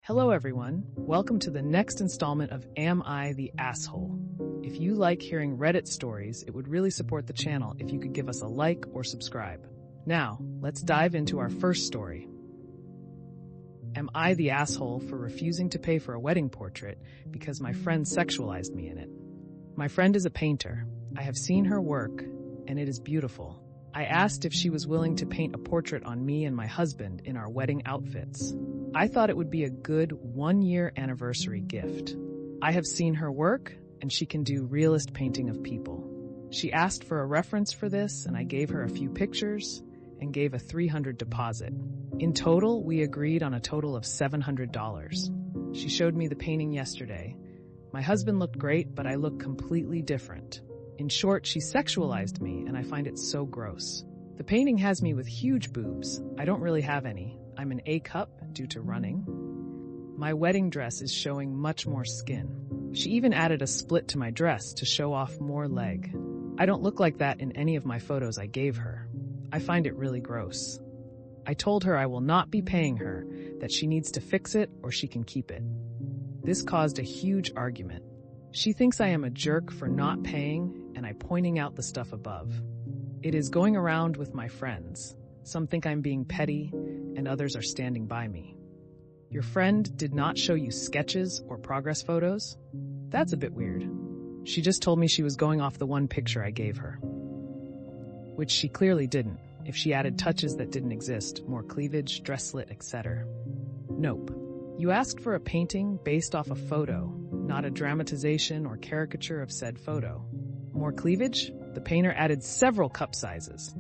Hello everyone, welcome to the next installment of Am I the Asshole? If you like hearing Reddit stories, it would really support the channel if you could give us a like or subscribe. Now, let's dive into our first story. Am I the asshole for refusing to pay for a wedding portrait because my friend sexualized me in it? My friend is a painter. I have seen her work, and it is beautiful. I asked if she was willing to paint a portrait on me and my husband in our wedding outfits. I thought it would be a good 1-year anniversary gift. I have seen her work, and she can do realist painting of people. She asked for a reference for this, and I gave her a few pictures and gave a $300 deposit. In total, we agreed on a total of $700. She showed me the painting yesterday. My husband looked great, but I look completely different. In short, she sexualized me, and I find it so gross. The painting has me with huge boobs. I don't really have any. I'm an A cup due to running. My wedding dress is showing much more skin. She even added a split to my dress to show off more leg. I don't look like that in any of my photos I gave her. I find it really gross. I told her I will not be paying her, that she needs to fix it or she can keep it. This caused a huge argument. She thinks I am a jerk for not paying, and I'm pointing out the stuff above. It is going around with my friends. Some think I'm being petty, and others are standing by me. Your friend did not show you sketches or progress photos? That's a bit weird. She just told me she was going off the one picture I gave her. Which she clearly didn't, if she added touches that didn't exist, more cleavage, dress slit, etc. Nope. You asked for a painting based off a photo, not a dramatization or caricature of said photo. More cleavage? The painter added several cup sizes.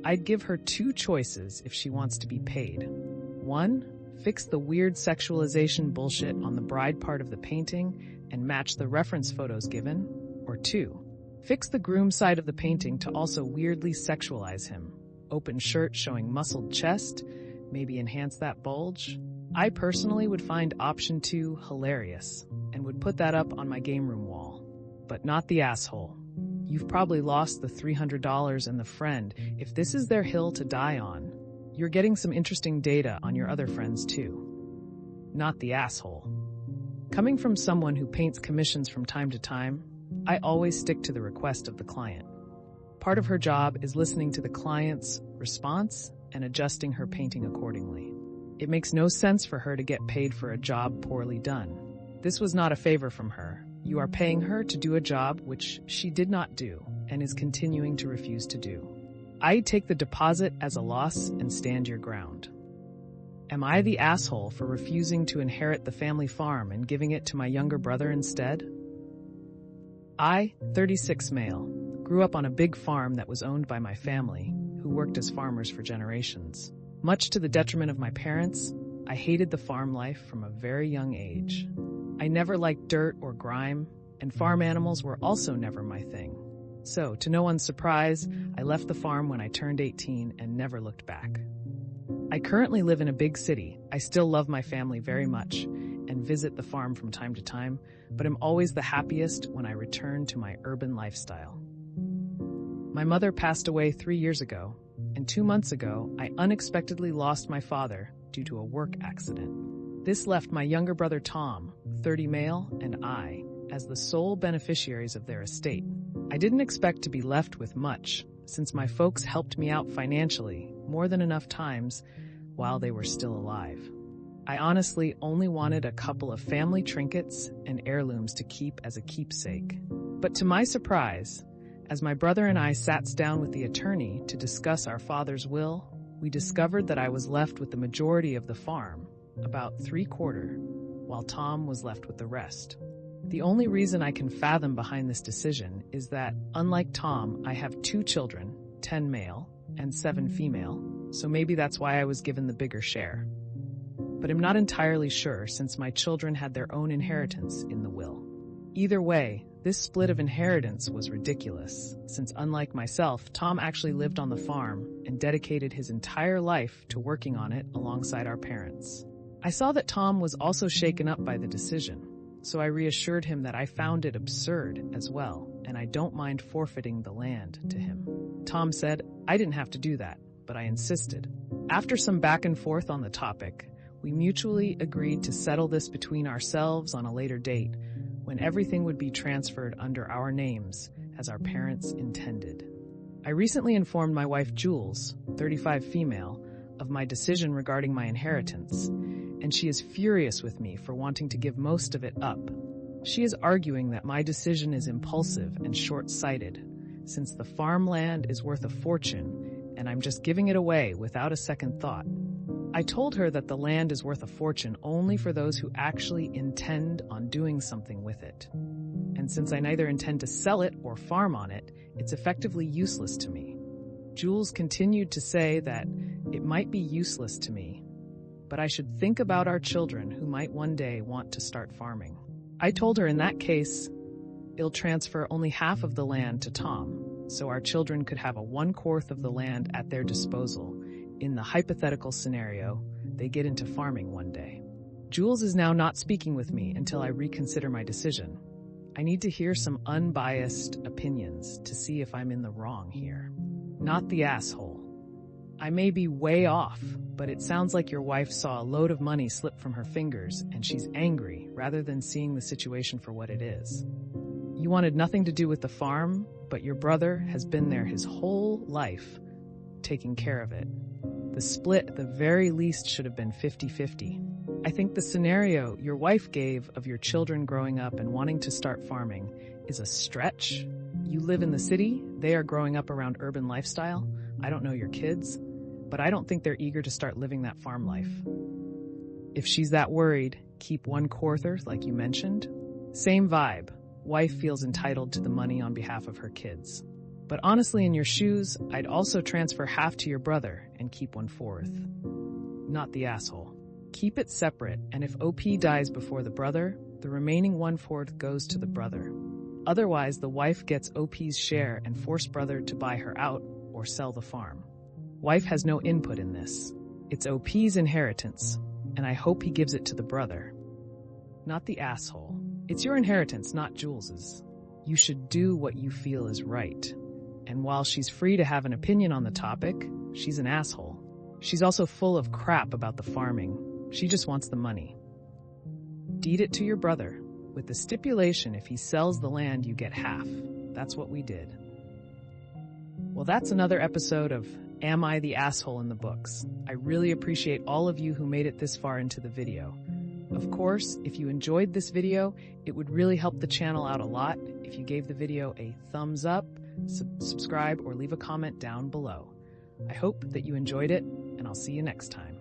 I'd give her 2 choices if she wants to be paid. 1, fix the weird sexualization bullshit on the bride part of the painting and match the reference photos given. Or 2, fix the groom side of the painting to also weirdly sexualize him. Open shirt showing muscled chest, maybe enhance that bulge. I personally would find option 2 hilarious and would put that up on my game room wall. But not the asshole. You've probably lost the $300 and the friend. If this is their hill to die on, you're getting some interesting data on your other friends too. Not the asshole. Coming from someone who paints commissions from time to time, I always stick to the request of the client. Part of her job is listening to the client's response and adjusting her painting accordingly. It makes no sense for her to get paid for a job poorly done. This was not a favor from her. You are paying her to do a job which she did not do and is continuing to refuse to do. I take the deposit as a loss and stand your ground. Am I the asshole for refusing to inherit the family farm and giving it to my younger brother instead? I, 36 male, grew up on a big farm that was owned by my family, who worked as farmers for generations. Much to the detriment of my parents, I hated the farm life from a very young age. I never liked dirt or grime, and farm animals were also never my thing. So, to no one's surprise, I left the farm when I turned 18 and never looked back. I currently live in a big city. I still love my family very much and visit the farm from time to time, but I'm always the happiest when I return to my urban lifestyle. My mother passed away 3 years ago, and 2 months ago, I unexpectedly lost my father due to a work accident. This left my younger brother Tom, 30 male, and I, as the sole beneficiaries of their estate. I didn't expect to be left with much, since my folks helped me out financially more than enough times while they were still alive. I honestly only wanted a couple of family trinkets and heirlooms to keep as a keepsake. But to my surprise, as my brother and I sat down with the attorney to discuss our father's will, we discovered that I was left with the majority of the farm, about 3/4, while Tom was left with the rest. The only reason I can fathom behind this decision is that, unlike Tom, I have 2 children, 10 male and 7 female, so maybe that's why I was given the bigger share. But I'm not entirely sure since my children had their own inheritance in the will. Either way, this split of inheritance was ridiculous, since unlike myself, Tom actually lived on the farm and dedicated his entire life to working on it alongside our parents. I saw that Tom was also shaken up by the decision, so I reassured him that I found it absurd as well, and I don't mind forfeiting the land to him. Tom said I didn't have to do that, but I insisted. After some back and forth on the topic, We mutually agreed to settle this between ourselves on a later date, when everything would be transferred under our names, as our parents intended. I recently informed my wife Jules, 35 female, of my decision regarding my inheritance, and she is furious with me for wanting to give most of it up. She is arguing that my decision is impulsive and short-sighted, since the farmland is worth a fortune, and I'm just giving it away without a second thought. I told her that the land is worth a fortune only for those who actually intend on doing something with it. And since I neither intend to sell it or farm on it, it's effectively useless to me. Jules continued to say that it might be useless to me, but I should think about our children who might one day want to start farming. I told her in that case, it'll transfer only half of the land to Tom, so our children could have a 1/4 of the land at their disposal in the hypothetical scenario they get into farming one day. Jules is now not speaking with me until I reconsider my decision. I need to hear some unbiased opinions to see if I'm in the wrong here. Not the asshole. I may be way off, but it sounds like your wife saw a load of money slip from her fingers and she's angry rather than seeing the situation for what it is. You wanted nothing to do with the farm, but your brother has been there his whole life, taking care of it. The split at the very least should have been 50-50. I think the scenario your wife gave of your children growing up and wanting to start farming is a stretch. You live in the city, they are growing up around urban lifestyle. I don't know your kids, but I don't think they're eager to start living that farm life. If she's that worried, keep 1/4 like you mentioned. Same vibe. Wife feels entitled to the money on behalf of her kids. But honestly, in your shoes, I'd also transfer half to your brother and keep 1/4. Not the asshole. Keep it separate, and if OP dies before the brother, the remaining 1/4 goes to the brother. Otherwise, the wife gets OP's share and force brother to buy her out or sell the farm. Wife has no input in this. It's OP's inheritance, and I hope he gives it to the brother. Not the asshole. It's your inheritance, not Jules's. You should do what you feel is right. And while she's free to have an opinion on the topic, she's an asshole. She's also full of crap about the farming. She just wants the money. Deed it to your brother, with the stipulation if he sells the land, you get half. That's what we did. Well, that's another episode of Am I the Asshole in the books. I really appreciate all of you who made it this far into the video. Of course, if you enjoyed this video, it would really help the channel out a lot if you gave the video a thumbs up, subscribe, or leave a comment down below. I hope that you enjoyed it, and I'll see you next time.